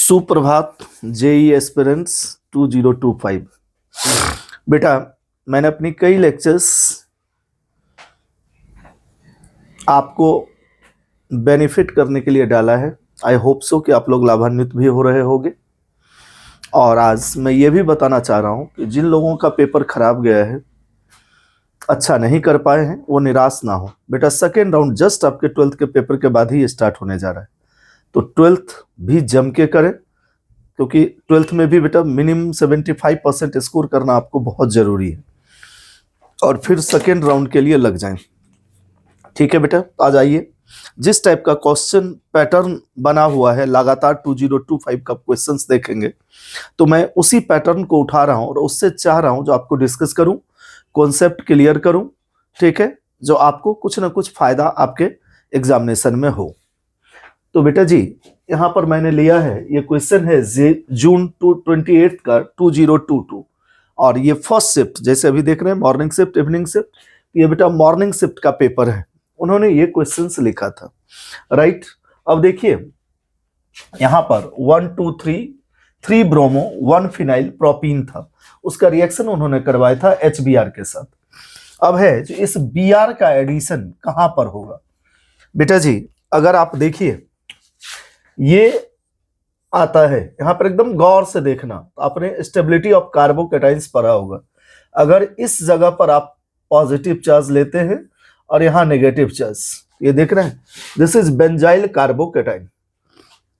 सुप्रभात JEE aspirants 2025। बेटा, मैंने अपनी कई लेक्चर्स आपको बेनिफिट करने के लिए डाला है। आई होप सो कि आप लोग लाभान्वित भी हो रहे होंगे। और आज मैं ये भी बताना चाह रहा हूँ कि जिन लोगों का पेपर खराब गया है, अच्छा नहीं कर पाए हैं, वो निराश ना हो। बेटा, सेकेंड राउंड जस्ट आपके 12th के पेपर के बाद ही स्टार्ट होने जा रहा है, तो 12th भी जम के करें, क्योंकि 12th में भी बेटा मिनिमम 75% स्कोर करना आपको बहुत ज़रूरी है, और फिर सेकेंड राउंड के लिए लग जाएं। ठीक है बेटा, आ जाइए। जिस टाइप का क्वेश्चन पैटर्न बना हुआ है, लगातार 2025 का क्वेश्चंस देखेंगे, तो मैं उसी पैटर्न को उठा रहा हूं और उससे चाह रहा हूं जो आपको डिस्कस करूं, कॉन्सेप्ट क्लियर करूं। ठीक है, जो आपको कुछ ना कुछ फायदा आपके एग्जामिनेशन में हो। तो बेटा जी, यहां पर मैंने लिया है, ये क्वेश्चन है जून 28 का 2022, और ये फर्स्ट शिफ्ट, जैसे अभी देख रहे हैं मॉर्निंग शिफ्ट, इवनिंग शिफ्ट, ये बेटा मॉर्निंग शिफ्ट का पेपर है। उन्होंने ये क्वेश्चंस लिखा था, राइट। अब देखिए यहां पर 1 2 3 ब्रोमो 1 फिनाइल प्रोपीन था, उसका रिएक्शन उन्होंने करवाया था HBr के साथ। अब है जो इस Br का एडिशन कहां पर होगा। बेटा जी, अगर आप देखिए ये आता है, यहां पर एकदम गौर से देखना, तो आपने स्टेबिलिटी ऑफ कार्बोकेटाइंस पढ़ा होगा। अगर इस जगह पर आप पॉजिटिव चार्ज लेते हैं और यहां नेगेटिव चार्ज, ये देख रहे हैं, this is benzyl carbocation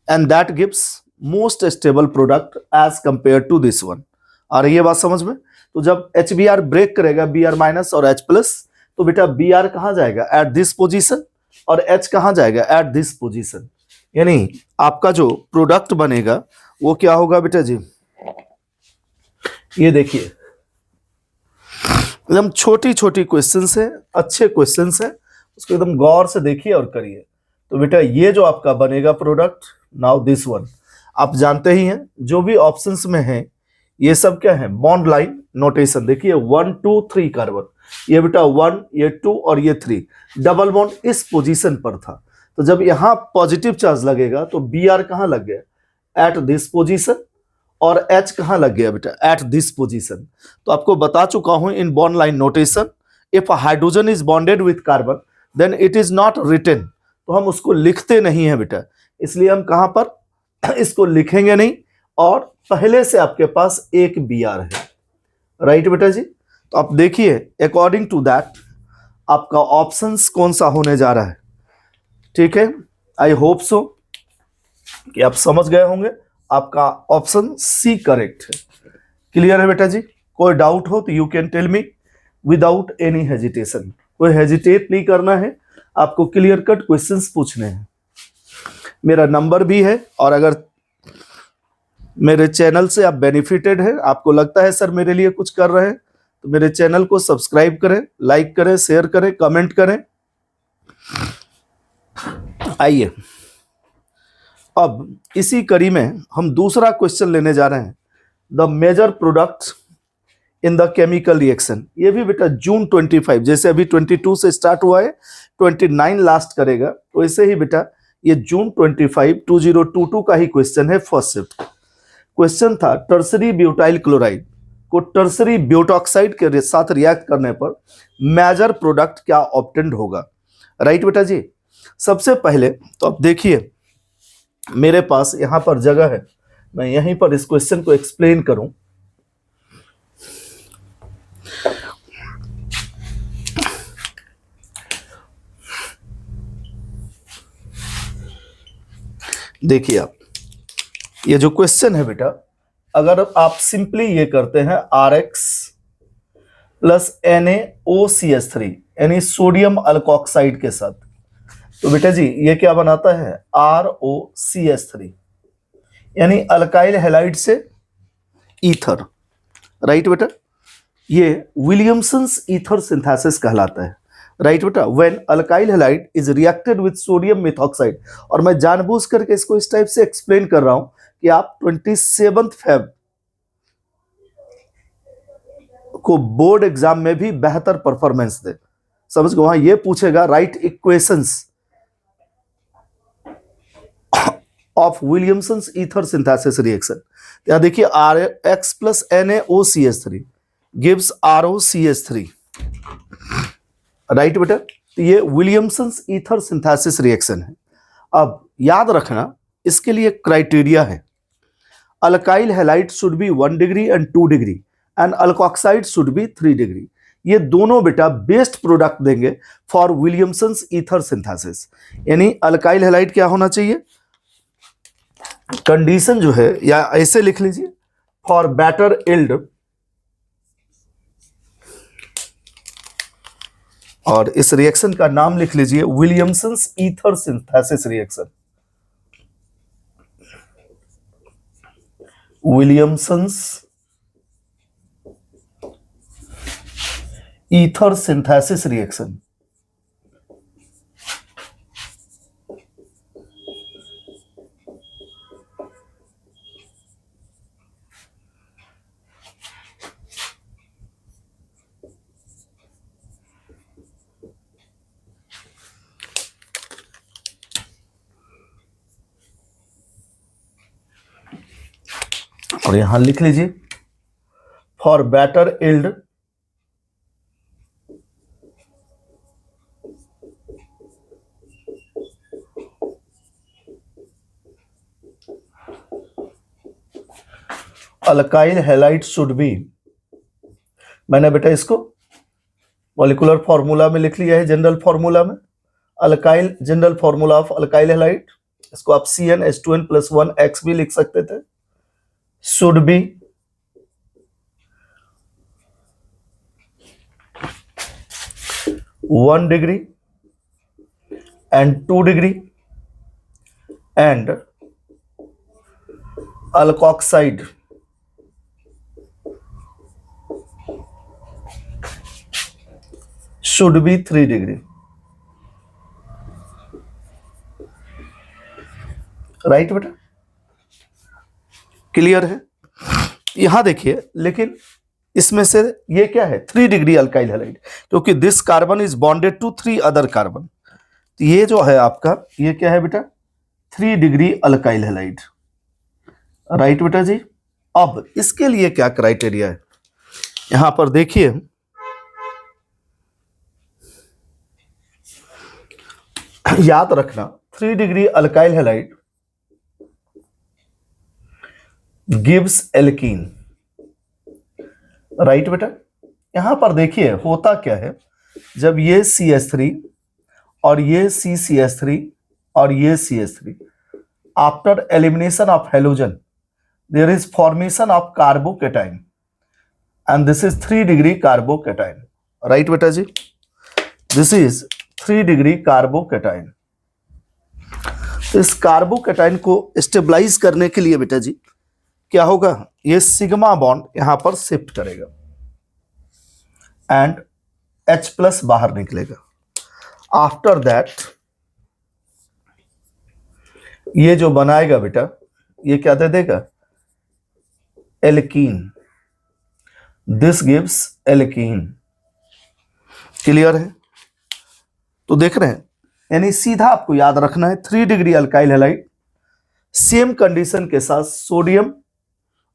and that gives most stable product as compare to this one. आ रही है बात समझ में? तो जब HBr ब्रेक करेगा Br माइनस और H प्लस, तो बेटा Br कहां जाएगा? एट दिस पोजीशन, और H कहां जाएगा? At this position. यानी आपका जो प्रोडक्ट बनेगा वो क्या होगा बेटा जी? ये देखिए, एकदम छोटी छोटी क्वेश्चंस है, अच्छे क्वेश्चंस है, उसको एकदम गौर से देखिए और करिए। तो बेटा ये जो आपका बनेगा प्रोडक्ट, नाउ दिस वन, आप जानते ही हैं जो भी ऑप्शंस में है ये सब क्या है? Bond line notation. देखिए 1 2 3 कार्बन, ये बेटा 1, ये 2 और ये 3, डबल बॉन्ड इस पोजीशन पर था। तो जब यहां पॉजिटिव चार्ज लगेगा तो Br कहां लग गया? एट दिस पोजीशन, और H कहां लग गया बेटा? At this position. तो आपको बता चुका हूं in bond line notation, if hydrogen is bonded with carbon then it is not written, तो हम उसको लिखते नहीं है बेटा, इसलिए हम कहां पर इसको लिखेंगे नहीं, और पहले से आपके पास एक Br है, राइट बेटा जी। तो आप देखिए अकॉर्डिंग टू दैट आपका ऑप्शंस कौन सा होने जा रहा है। ठीक है, आई होप सो कि आप समझ गए होंगे। आपका ऑप्शन सी करेक्ट है। क्लियर है बेटा जी? कोई डाउट हो तो you can tell me without any hesitation. कोई हेजिटेट नहीं करना है, आपको क्लियर कट क्वेश्चंस पूछने हैं। मेरा नंबर भी है, और अगर मेरे चैनल से आप बेनिफिटेड हैं, आपको लगता है सर मेरे लिए कुछ कर रहे हैं, तो मेरे चैनल को सब्सक्राइब करें, लाइक करें, शेयर करें, कमेंट करें। आइए, अब इसी कड़ी में हम दूसरा क्वेश्चन लेने जा रहे हैं, the major product in the chemical reaction. ये भी बेटा जून 25, जैसे अभी 22 से स्टार्ट हुआ है, 29 लास्ट करेगा, तो ऐसे ही बेटा ये जून 25 2022 का ही क्वेश्चन है, फर्स्ट शिफ्ट। क्वेश्चन था टर्सरी ब्यूटाइल क्लोराइड को टर्सरी ब्यूटॉक्साइड के साथ रिएक्ट करने पर मेजर प्रोडक्ट क्या ऑब्टेन्ड होगा, राइट बेटा जी। सबसे पहले तो आप देखिए मेरे पास यहां पर जगह है, मैं यहीं पर इस क्वेश्चन को एक्सप्लेन करूं। देखिए आप, ये जो क्वेश्चन है बेटा, अगर आप सिंपली ये करते हैं RX प्लस NaOCH3 यानी सोडियम अल्कोक्साइड के साथ, तो बेटा जी ये क्या बनाता है? ROCH3 यानी अल्काइल हैलाइड से ईथर, राइट बेटा। ये विलियमसन्स ईथर सिंथेसिस कहलाता है, राइट बेटा। When alkyl halide is reacted with sodium methoxide, और मैं जानबूझ करके इसको इस टाइप से एक्सप्लेन कर रहा हूं कि आप 27 फेब को बोर्ड एग्जाम में भी बेहतर परफॉर्मेंस दे। समझ गए? वहां ये पूछेगा right equations of Williamson's ether synthesis reaction. यहाँ देखिए RX plus NaOCH3 gives ROCH3, right बेटा। तो ये विलियमसन्स ईथर सिंथेसिस रिएक्शन है। अब याद रखना इसके लिए क्राइटेरिया है, alkyl halide should be 1 degree and 2 degree and alkoxide should be 3 degree. ये दोनों बेटा बेस्ट प्रोडक्ट देंगे फॉर विलियमसन्स ईथर सिंथेसिस। यानी अल्काइल हैलाइड क्या होना चाहिए, कंडीशन जो है, या ऐसे लिख लीजिए, फॉर बेटर यील्ड, और इस रिएक्शन का नाम लिख लीजिए Williamson's ether synthesis reaction. Williamson's ether synthesis reaction. और यहां लिख लीजिए for better yield alkyl halide should be, मैंने बेटा इसको मॉलिक्यूलर फॉर्मूला में लिख लिया है, जनरल फॉर्मूला में alkyl, general formula of alkyl halide, इसको आप CnH2n+1X भी लिख सकते थे, should be 1 degree and 2 degree and alkoxide should be 3 degree, right बेटा, क्लियर है। यहां देखिए, लेकिन इसमें से ये क्या है, 3 डिग्री अल्काइल हैलाइड, क्योंकि this carbon is bonded to 3 other carbon. तो ये जो है आपका, ये क्या है बेटा, 3 डिग्री अल्काइल हैलाइड, राइट बेटा जी। अब इसके लिए क्या क्राइटेरिया है, यहां पर देखिए, याद रखना 3 degree alkyl halide gives alkene, right बेटा। यहां पर देखिए होता क्या है, जब ये CH3 और ये CCH3 और ये CH3, after elimination of halogen there is formation of carbocation and this is 3 degree carbocation, right बेटा जी, दिस इज 3 डिग्री कार्बोकेटाइन। तो इस कार्बोकेटाइन को स्टेबलाइज करने के लिए बेटा जी क्या होगा, ये सिग्मा बॉन्ड यहां पर शिफ्ट करेगा एंड H+ बाहर निकलेगा। आफ्टर दैट ये जो बनाएगा बेटा, ये क्या दे देगा, alkene, this gives alkene, clear है। तो देख रहे हैं, यानी सीधा आपको याद रखना है 3 degree alkyl halide same condition के साथ सोडियम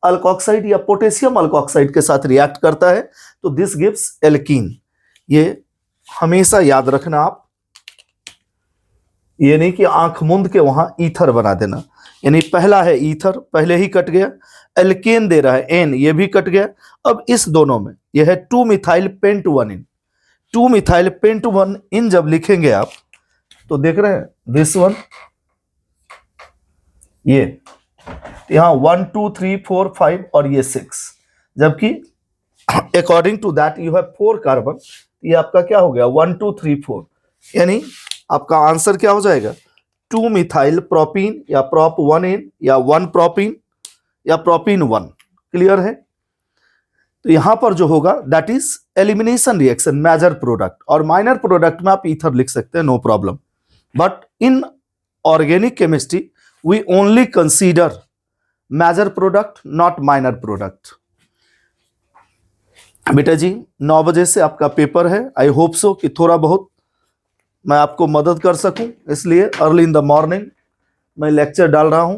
अल्कोक्साइड या पोटेशियम अल्कोक्साइड के साथ रिएक्ट करता है, तो दिस गिव्स एल्कीन। ये हमेशा याद रखना आप, ये नहीं कि आंख मूंद के वहां ईथर बना देना, यानी पहला है ईथर, पहले ही कट गया, एल्केन दे रहा है एन, ये भी कट गया। अब इस दोनों में यह है 2-मिथाइल पेंट-1 2-मिथाइल पेंट-1 जब लिखेंगे आप, तो देख रहे हैं दिस वन, ये यहां 1 2 3 4 5 और ये 6, जबकि according to that you have 4 carbon, ये आपका क्या हो गया 1 2 3 4, यानी आपका आंसर क्या हो जाएगा 2 मिथाइल प्रोपीन या प्रोप 1N या 1 प्रोपीन या प्रोपीन 1, क्लियर है। तो यहां पर जो होगा that is elimination reaction, major product, और माइनर प्रोडक्ट में आप ईथर लिख सकते हैं, no problem. But in organic chemistry we only consider major product, not minor product. बेटा जी 9 बजे से आपका पेपर है, आई होप सो कि थोड़ा बहुत मैं आपको मदद कर सकूं, इसलिए अर्ली इन द मॉर्निंग मैं लेक्चर डाल रहा हूं।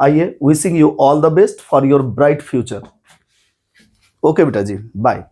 आइए, wishing you all the best for your bright future. Okay बेटा जी, बाय।